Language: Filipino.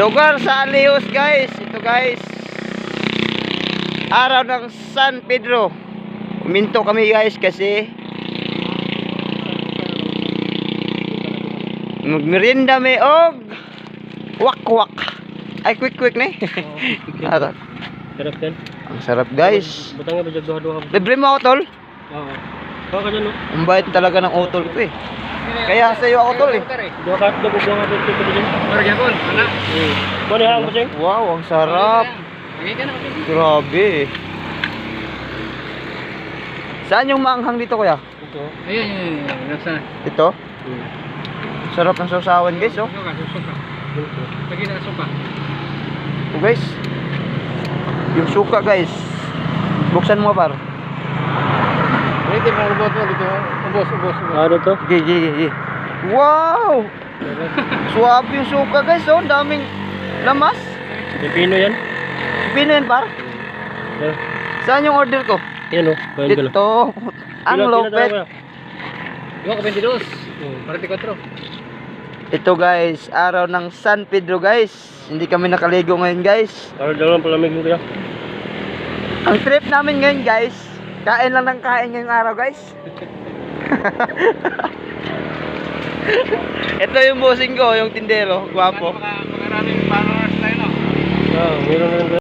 Lugar sa Alios guys. Ito guys, araw ng San Pedro. Uminto kami guys kasi magmerienda may og wak-wak. Ay quick na Sarap din. Ang sarap guys. Butang nga ba duha-duha? Libre mo ako tol. Oo. Baka kanya no. Ang bait talaga ng utol ko eh. Kaya sa iyo ako tol eh. Duha ka dugo nga ba ito din? Marga kon, ana. Mani ha mo sing? Wow, ang sarap. Grabe. Saan yung maanghang dito kuya? Ito. Ayun, nasa. Ito? Sarap ng sausawan guys oh. Lagi na suka. Oh guys. Yung suka guys. Buksan mo par. Pwede mo ubos mo dito. Ubos. Ano to? Gigi. Wow! Suwabe yung suka guys oh. Daming lamas. Pipino yan? Pino yan par? Saan yung order ko? Yan o. Dito. Ang lopet. Yung ka 22. 44. Ito guys, araw ng San Pedro guys. Hindi kami nakaligo ngayon guys. Para dalawang palamig mo kaya. Ang trip namin ngayon guys, kain lang ng kain ngayong araw guys. Ito yung bossing ko, yung tindero, gwapo. Maraming followers tayo no? Oo, meron na